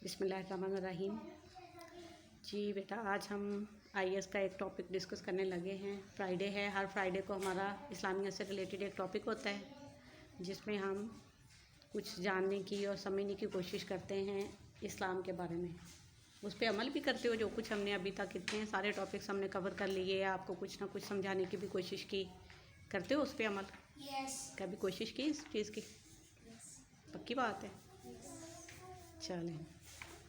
बिस्मिल्लाहिर्रहमानिर्रहीम। जी बेटा, आज हम आईएएस का एक टॉपिक डिस्कस करने लगे हैं। फ्राइडे है, हर फ्राइडे को हमारा इस्लामिया से रिलेटेड एक टॉपिक होता है जिसमें हम कुछ जानने की और समझने की कोशिश करते हैं इस्लाम के बारे में। उस पर अमल भी करते हो। जो कुछ हमने अभी तक इतने सारे टॉपिक्स हमने कवर कर लिए, आपको कुछ ना कुछ समझाने की भी कोशिश की, करते हो उस पर अमल? कभी कोशिश की इस चीज़ की? पक्की बात है। चलें,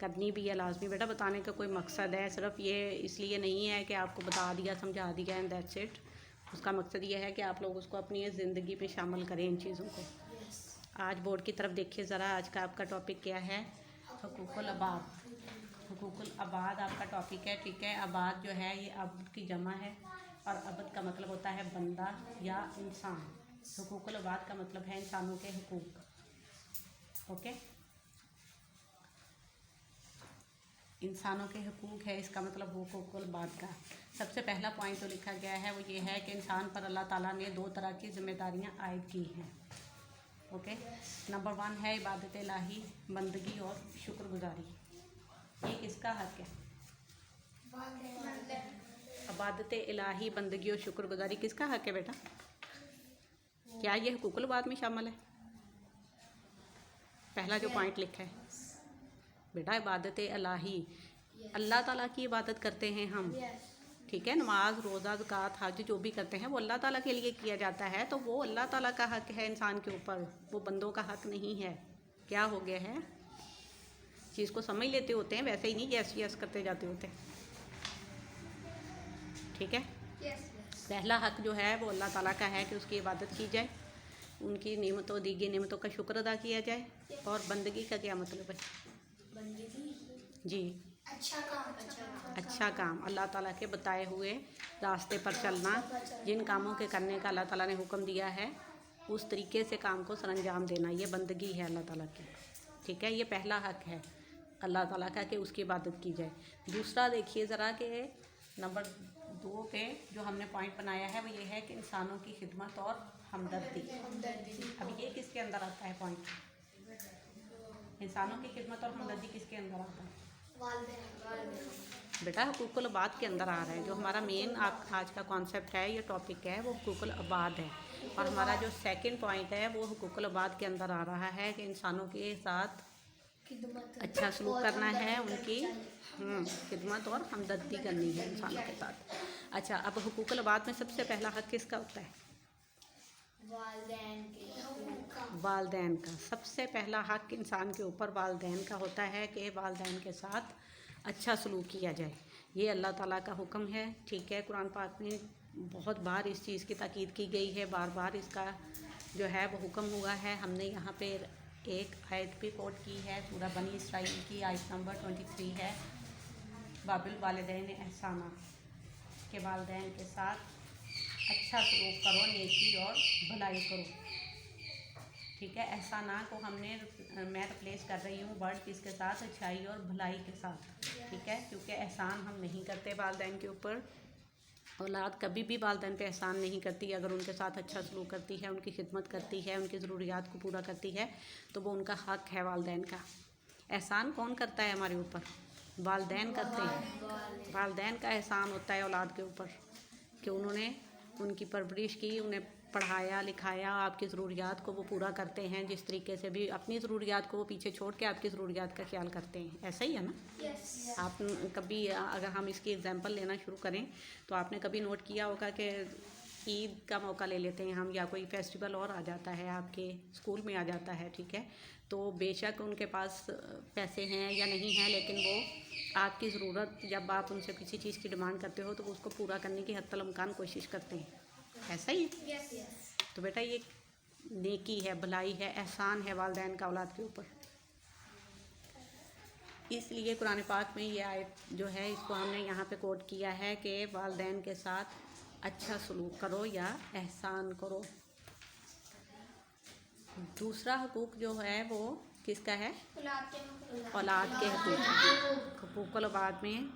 करनी भी है लाजमी बेटा। बताने का कोई मकसद है, सिर्फ ये इसलिए नहीं है कि आपको बता दिया समझा दिया एंड दैट्स इट। उसका मकसद ये है कि आप लोग उसको अपनी ज़िंदगी में शामिल करें इन चीज़ों को। आज बोर्ड की तरफ देखिए ज़रा। आज का आपका टॉपिक क्या है? हुकूकुल अबाद। हुकूकुल अबाद आपका टॉपिक है, ठीक है। अबाद जो है ये अब्द की जमा है और अब्द का मतलब होता है बंदा या इंसान। हुकूकुल अबाद का मतलब है इंसानों के हुकूक। ओके, इंसानों के हुकूक है, इसका मतलब हुकूकुल अबाद का। सबसे पहला पॉइंट जो लिखा गया है वो ये है कि इंसान पर अल्लाह ताला ने 2 तरह की जिम्मेदारियां आयद की हैं। ओके, नंबर 1 है इबादत इलाही, बंदगी और शुक्रगुजारी। ये किसका हक है? इबादत इलाही, बंदगी और शुक्रगुजारी किसका हक है बेटा? क्या ये हुकूकुल अबाद में शामिल है? पहला जो पॉइंट लिखा है बेटा, इबादत इलाही, अल्लाह ताला की इबादत करते हैं हम, ठीक है। नमाज, रोज़ा, ज़कात, हज जो भी करते हैं वो अल्लाह ताला के लिए किया जाता है, तो वो अल्लाह ताला का हक है इंसान के ऊपर, वो बंदों का हक नहीं है। क्या हो गया है? चीज़ को समझ लेते होते हैं, वैसे ही नहीं यस यस करते जाते होते, ठीक है। पहला हक जो है वो अल्लाह ताला का है कि उसकी इबादत की जाए, उनकी नेमतों, दी गई नेमतों का शुक्र अदा किया जाए। और बंदगी का क्या मतलब है जी? अच्छा काम, अल्लाह ताला के बताए हुए रास्ते पर चलना, जिन कामों के करने का अल्लाह ताला ने हुक्म दिया है उस तरीके से काम को सरअंजाम देना, ये बंदगी है अल्लाह ताला की, ठीक है। ये पहला हक है अल्लाह ताला का कि उसकी इबादत की जाए। दूसरा देखिए ज़रा कि नंबर 2 पे जो हमने पॉइंट बनाया है वो ये है कि इंसानों की खिदमत और हमदर्दी। अब ये किसके अंदर आता है पॉइंट? इंसानों की खिदमत और हमदर्दी किसके अंदर आता है बेटा? हुकूकुल अबाद के अंदर आ रहा है। जो हमारा मेन आज का कॉन्सेप्ट है, ये टॉपिक है, वो हुकूकुल अबाद है। और हमारा जो सेकंड पॉइंट है वो हुकूकुल अबाद के अंदर आ रहा है कि इंसानों के साथ अच्छा सलूक करना है, उनकी खिदमत और हमदर्दी करनी है इंसानों के साथ। अच्छा, अब हुकूकुल अबाद में सबसे पहला हक किसका होता है? वालदैन का। सबसे पहला हक इंसान के ऊपर वालदैन का होता है कि वालदैन के साथ अच्छा सलूक किया जाए। ये अल्लाह ताला का हुक्म है, ठीक है। कुरान पाक में बहुत बार इस चीज़ की ताकीद की गई है, बार बार इसका जो है वो हुक्म हुआ है। हमने यहाँ पे एक आयत भी कोट की है, सूरह बनी इसराइल की आयत नंबर 23 है, बाबिल वालिदैन एहसाना, के वालिदैन के साथ अच्छा सलूक करो, नेकी और भलाई करो, ठीक है। एहसाना को हमने मैं रिप्लेस कर रही हूँ वर्ड किसके साथ? अच्छाई और भलाई के साथ, ठीक है। क्योंकि एहसान हम नहीं करते वालिदैन के ऊपर, औलाद कभी भी वालिदैन पे एहसान नहीं करती। अगर उनके साथ अच्छा सलूक करती है, उनकी खिदमत करती है, उनकी ज़रूरियात को पूरा करती है, तो वो उनका हक है वालिदैन का। एहसान कौन करता है हमारे ऊपर? वालिदैन करते हैं। वालिदैन का एहसान होता है औलाद के ऊपर कि उन्होंने उनकी परवरिश की, उन्हें पढ़ाया लिखाया, आपकी ज़रूरियात को वो पूरा करते हैं। जिस तरीके से भी अपनी ज़रूरियात को वो पीछे छोड़ के आपकी ज़रूरियात का ख्याल करते हैं, ऐसा ही है ना? आप कभी अगर हम इसकी एग्जांपल लेना शुरू करें तो आपने कभी नोट किया होगा कि ईद का मौका ले लेते हैं हम, या कोई फेस्टिवल और आ जाता है, आपके स्कूल में आ जाता है, ठीक है। तो बेशक उनके पास पैसे हैं या नहीं हैं, लेकिन वो आपकी ज़रूरत, जब आप उनसे किसी चीज़ की डिमांड करते हो तो उसको पूरा करने की हत्तल इम्कान कोशिश करते हैं, ऐसा ही है। तो बेटा ये नेकी है, भलाई है, एहसान है वालिदैन का औलाद के ऊपर। इसलिए कुरान पाक में ये आयत जो है इसको हमने यहाँ पे कोट किया है कि वालिदैन के साथ अच्छा सलूक करो या एहसान करो। दूसरा हुकूक जो है वो किसका है? औलाद के हुकूक। हुकूकुल अबाद में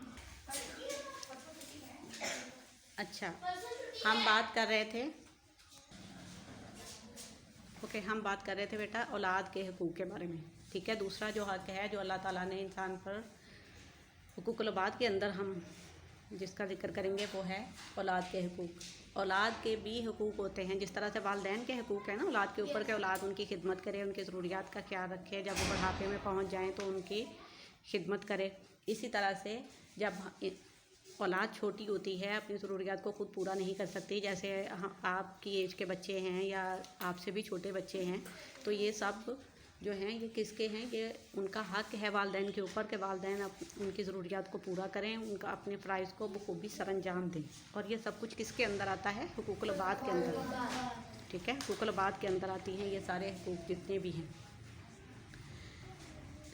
अच्छा हम बात कर रहे थे ओके, हम बात कर रहे थे बेटा औलाद के हकूक़ के बारे में। ठीक है, दूसरा जो हक़ है जो अल्लाह ताला ने इंसान पर हुकूकुल औलाद के अंदर हम जिसका जिक्र करेंगे वो है औलाद के हकूक़। औलाद के भी हकूक़ होते हैं, जिस तरह से वालिदैन के हकूक़ हैं ना औलाद के ऊपर, के औलाद उनकी खिदमत करे, उनकी ज़रूरियात का ख्याल रखे, जब वो बुढ़ापे में पहुंच जाएं तो उनकी खिदमत करे। इसी तरह से जब औलाद छोटी होती है, अपनी ज़रूरियात को ख़ुद पूरा नहीं कर सकती, जैसे आपकी एज के बच्चे हैं या आपसे भी छोटे बच्चे हैं, तो ये सब जो हैं ये किसके हैं, ये उनका हक़ है वालिदैन के ऊपर, के वालिदैन उनकी ज़रूरियात को पूरा करें, उनका अपने फ़राइज़ को बखूबी सरअंजाम दें। और ये सब कुछ किसके अंदर आता है, हुकूकुल औलाद के अंदर। ठीक है, हुकूकुल औलाद के अंदर आती हैं ये सारे हकूक़ जितने भी हैं।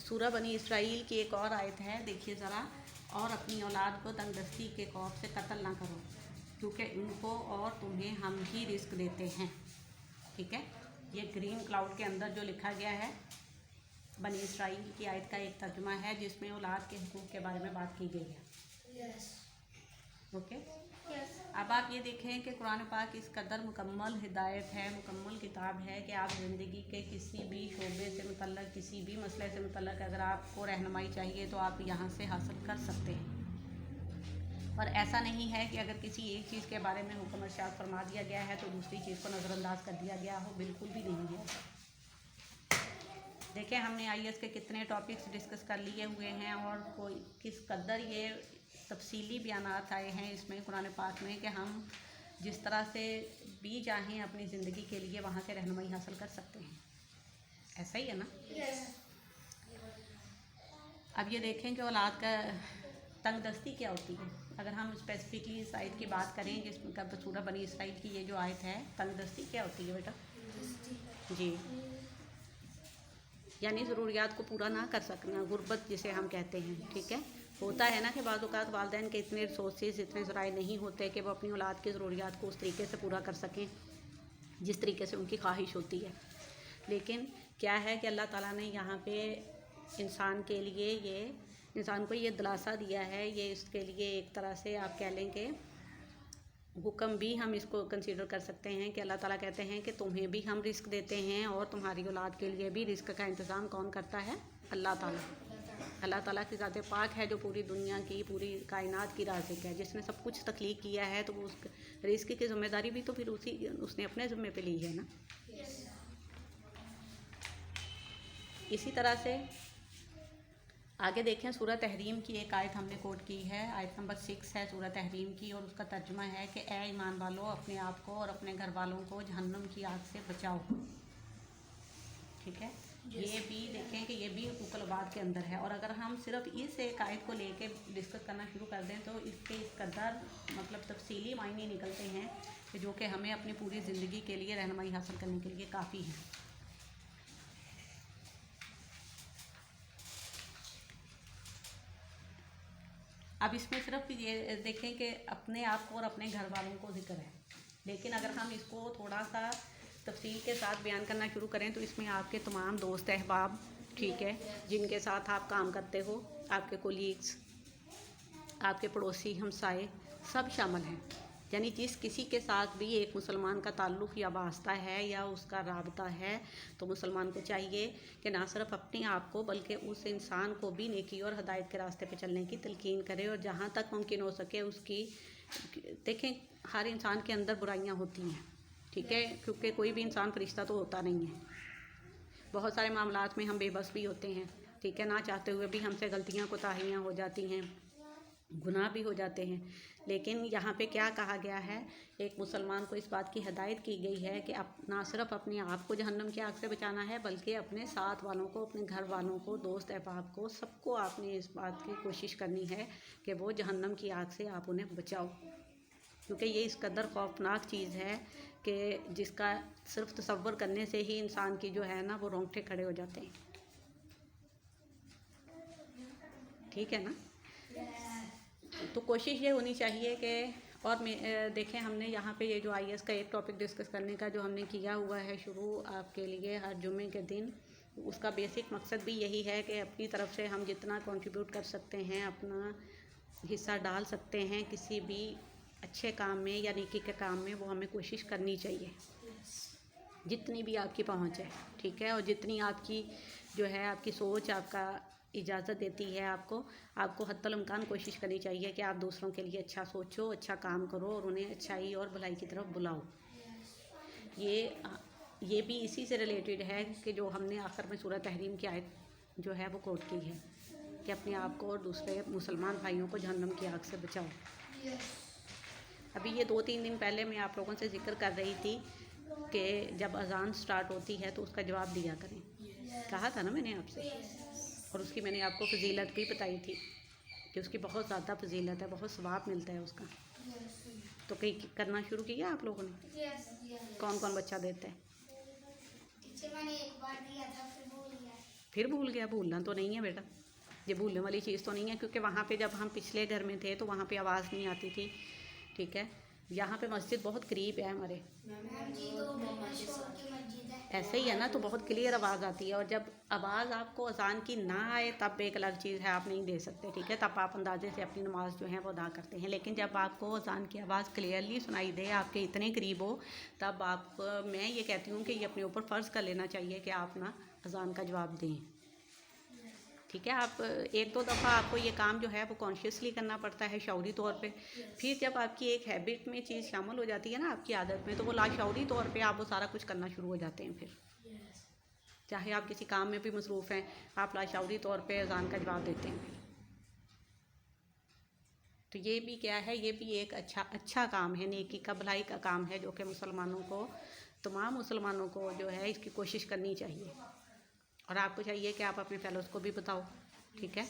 सूरह बनी इसराइल की एक और आयत है, देखिए ज़रा, और अपनी औलाद को तंगदस्ती के खौफ से कत्ल ना करो, क्योंकि उनको और तुम्हें हम ही रिस्क देते हैं। ठीक है, ये ग्रीन क्लाउड के अंदर जो लिखा गया है बनी इसराइल की आयत का एक तर्जुमा है, जिसमें औलाद के हुकूक के बारे में बात की गई है। ओके, अब आप ये देखें कि कुरान पाक इस कदर मुकम्मल हिदायत है, मुकम्मल किताब है कि आप ज़िंदगी के किसी भी शोबे से मुतल्लक, किसी भी मसले से मुतल्लक अगर आपको रहनुमाई चाहिए तो आप यहाँ से हासिल कर सकते हैं। और ऐसा नहीं है कि अगर किसी एक चीज़ के बारे में हुक्म इरशाद फरमा दिया गया है तो दूसरी चीज़ को नज़रअंदाज कर दिया गया हो, बिल्कुल भी नहीं है। देखें, हमने IAS के कितने टॉपिक्स डिस्कस कर लिए हुए हैं और कोई किस कदर ये तफसीली बयानात आए हैं इसमें कुरान पाक में कि हम जिस तरह से भी चाहें अपनी ज़िंदगी के लिए वहाँ से रहनुमाई हासिल कर सकते हैं। ऐसा ही है ना? अब ये देखें कि औलाद का तंगदस्ती क्या होती है। अगर हम स्पेसिफिकली इस आयत की बात करें जिसमें सूरह बनी इसराइल की ये जो आयत है, तंगदस्ती क्या होती है बेटा? जी, यानी ज़रूरियात को पूरा ना कर सकना, गुर्बत जिसे हम कहते हैं। ठीक है, होता है ना कि बाज़ औक़ात वालिदैन के इतने रिसोर्सेज, इतने ज़राए नहीं होते कि वो अपनी औलाद की ज़रूरियात को उस तरीके से पूरा कर सकें जिस तरीके से उनकी ख्वाहिश होती है। लेकिन क्या है कि अल्लाह ताला ने यहाँ पे इंसान के लिए इंसान को ये दिलासा दिया है, ये इसके लिए एक तरह से आप कह लें कि हुक्म भी हम इसको कंसीडर कर सकते हैं कि अल्लाह ताला कहते हैं कि तुम्हें भी हम रिस्क देते हैं और तुम्हारी औलाद के लिए भी रिस्क का इंतज़ाम कौन करता है? अल्लाह ताला। अल्लाह ताला की ज़ात पाक है जो पूरी दुनिया की, पूरी कायनात की राज़िक है, जिसने सब कुछ तख्लीक किया है, तो वो उस रिस्क की ज़िम्मेदारी भी तो फिर उसने अपने ज़िम्मे पे ली है ना। इसी तरह से आगे देखें, सूरह तहरीम की एक आयत हमने कोट की है, आयत नंबर 6 है सूरह तहरीम की, और उसका तर्जुमा है कि ए ईमान वालों, अपने आप को और अपने घर वालों को जहन्नम की आग से बचाओ। ठीक है, ये भी देखें कि ये भी हुकूकुल औलाद के अंदर है। और अगर हम सिर्फ इस एक आयत को लेके डिस्कस करना शुरू कर दें तो इसके इस कदर मतलब तफसीली मायने निकलते हैं कि जो कि हमें अपनी पूरी ज़िंदगी के लिए रहनुमाई हासिल करने के लिए काफ़ी है। अब इसमें सिर्फ ये देखें कि अपने आप को और अपने घर वालों को जिक्र है, लेकिन अगर हम इसको थोड़ा सा तफसील के साथ बयान करना शुरू करें तो इसमें आपके तमाम दोस्त अहबाब, ठीक है, जिनके साथ आप काम करते हो, आपके कोलीग्स, आपके पड़ोसी, हमसाए, सब शामिल हैं। यानी जिस किसी के साथ भी एक मुसलमान का ताल्लुक़ या वास्ता है या उसका राबता है, तो मुसलमान को चाहिए कि ना सिर्फ अपने आप को बल्कि उस इंसान को भी नेकी और हदायत के रास्ते पे चलने की तलकीन करे, और जहाँ तक मुमकिन हो सके उसकी, देखें हर इंसान के अंदर बुराइयाँ होती हैं, ठीक है, क्योंकि कोई भी इंसान फरिश्ता तो होता नहीं है। बहुत सारे मामलात में हम बेबस भी होते हैं, ठीक है, ना चाहते हुए भी हमसे गलतियाँ कोताहियाँ हो जाती हैं, गुनाह भी हो जाते हैं। लेकिन यहाँ पे क्या कहा गया है, एक मुसलमान को इस बात की हिदायत की गई है कि ना सिर्फ अपने आप को जहन्नम की आग से बचाना है बल्कि अपने साथ वालों को, अपने घर वालों को, दोस्त अहबाब को, सबको आपने इस बात की कोशिश करनी है कि वो जहन्नम की आग से आप उन्हें बचाओ, क्योंकि ये इस कदर खौफनाक चीज़ है कि जिसका सिर्फ तसव्वुर करने से ही इंसान की जो है ना वो रोंगटे खड़े हो जाते हैं। ठीक है ना, तो कोशिश ये होनी चाहिए कि, और देखें हमने यहाँ पे ये जो IAS का एक टॉपिक डिस्कस करने का जो हमने किया हुआ है शुरू आपके लिए हर जुम्मे के दिन, उसका बेसिक मकसद भी यही है कि अपनी तरफ से हम जितना कंट्रीब्यूट कर सकते हैं, अपना हिस्सा डाल सकते हैं किसी भी अच्छे काम में या नेकी के काम में, वो हमें कोशिश करनी चाहिए। जितनी भी आपकी पहुंच है, ठीक है, और जितनी आपकी जो है आपकी सोच आपका इजाज़त देती है आपको हत्तल इम्कान कोशिश करनी चाहिए कि आप दूसरों के लिए अच्छा सोचो, अच्छा काम करो और उन्हें अच्छाई और भलाई की तरफ बुलाओ। ये भी इसी से रिलेटेड है कि जो हमने आखिर में सूरह तहरीम की आयत जो है वो कोट की है कि अपने आप को और दूसरे मुसलमान भाइयों को जहन्नम की आग से बचाओ। अभी ये 2-3 दिन पहले मैं आप लोगों से जिक्र कर रही थी कि जब अजान स्टार्ट होती है तो उसका जवाब दिया करें, कहा था ना मैंने आपसे, और उसकी मैंने आपको फजीलत भी बताई थी कि उसकी बहुत ज़्यादा फजीलत है, बहुत सवाब मिलता है उसका। तो कहीं करना शुरू किया आप लोगों ने? कौन कौन बच्चा देता है? मैंने एक बार दिया था, फिर भूल गया? भूलना तो नहीं है बेटा, ये भूलने वाली चीज़ तो नहीं है, क्योंकि वहाँ पे जब हम पिछले घर में थे तो वहाँ पे आवाज़ नहीं आती थी, ठीक है। यहाँ पे मस्जिद बहुत करीब है हमारे, ऐसे ही है ना, तो बहुत क्लियर आवाज़ आती है। और जब आवाज़ आपको अजान की ना आए तब एक अलग चीज़ है, आप नहीं दे सकते, ठीक है, तब आप अंदाजे से अपनी नमाज़ जो है वो अदा करते हैं। लेकिन जब आपको अजान की आवाज़ क्लियरली सुनाई दे, आपके इतने करीब हो, तब मैं ये कहती हूँ कि ये अपने ऊपर फ़र्ज़ कर लेना चाहिए कि आप ना अजान का जवाब दें, ठीक है। आप 1-2 दफ़ा आपको ये काम जो है वो कॉन्शियसली करना पड़ता है, शऊरी तौर पे। फिर जब आपकी एक हैबिट में चीज़ शामिल हो जाती है ना आपकी आदत में, तो वो लाशऊरी तौर पे आप वो सारा कुछ करना शुरू हो जाते हैं। फिर चाहे आप किसी काम में भी मसरूफ़ हैं, आप लाशऊरी तौर पे अज़ान का जवाब देते हैं। फिर तो ये भी क्या है, ये भी एक अच्छा काम है, नेकी का, भलाई का काम है, जो कि मुसलमानों को, तमाम मुसलमानों को जो है इसकी कोशिश करनी चाहिए। और आपको चाहिए कि आप अपने फेलोज़ को भी बताओ, ठीक है।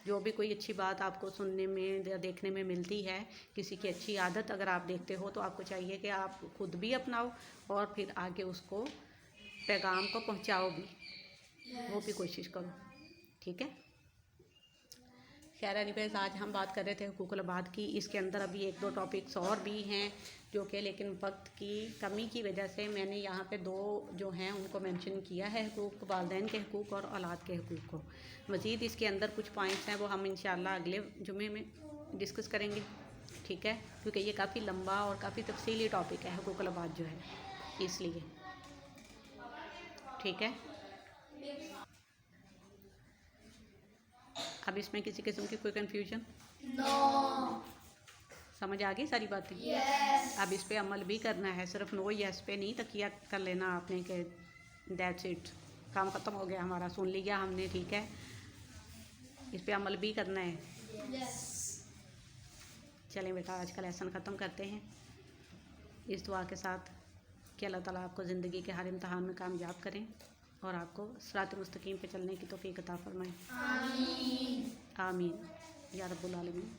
जो भी कोई अच्छी बात आपको सुनने में या देखने में मिलती है, किसी की अच्छी आदत अगर आप देखते हो, तो आपको चाहिए कि आप खुद भी अपनाओ और फिर आगे उसको पैगाम को पहुंचाओ भी, वो भी कोशिश करो, ठीक है। खैर एनीवेज़, आज हम बात कर रहे थे हुकूकुल इबाद की। इसके अंदर अभी 1-2 टॉपिक्स और भी हैं जो कि, लेकिन वक्त की कमी की वजह से मैंने यहाँ पे 2 जो हैं उनको मेंशन किया है, हुकूक वालिदैन के हुकूक और औलाद के हुकूक को। मज़ीद इसके अंदर कुछ पॉइंट्स हैं वो हम इंशाअल्लाह अगले जुमे में डिस्कस करेंगे, ठीक है, क्योंकि ये काफ़ी लंबा और काफ़ी तफसीली टॉपिक है हुकूकुल इबाद जो है, इसलिए, ठीक है। अब इसमें किसी किस्म की कोई कन्फ्यूजन? समझ आ गई सारी बातें? अब इस पे अमल भी करना है, सिर्फ नो यस पे नहीं तकिया कर लेना आपने कि दैट्स इट, काम ख़त्म हो गया हमारा, सुन लिया हमने, ठीक है। इस पे अमल भी करना है। चलें बेटा, आज का लेसन ख़त्म करते हैं इस दुआ के साथ कि अल्लाह ताला आपको ज़िंदगी के हर इम्तहान में कामयाब करें और आपको सिरात मुस्तकीम पे चलने की तौफीक अता फरमाएं। आमीन या रब्बुल आलमीन।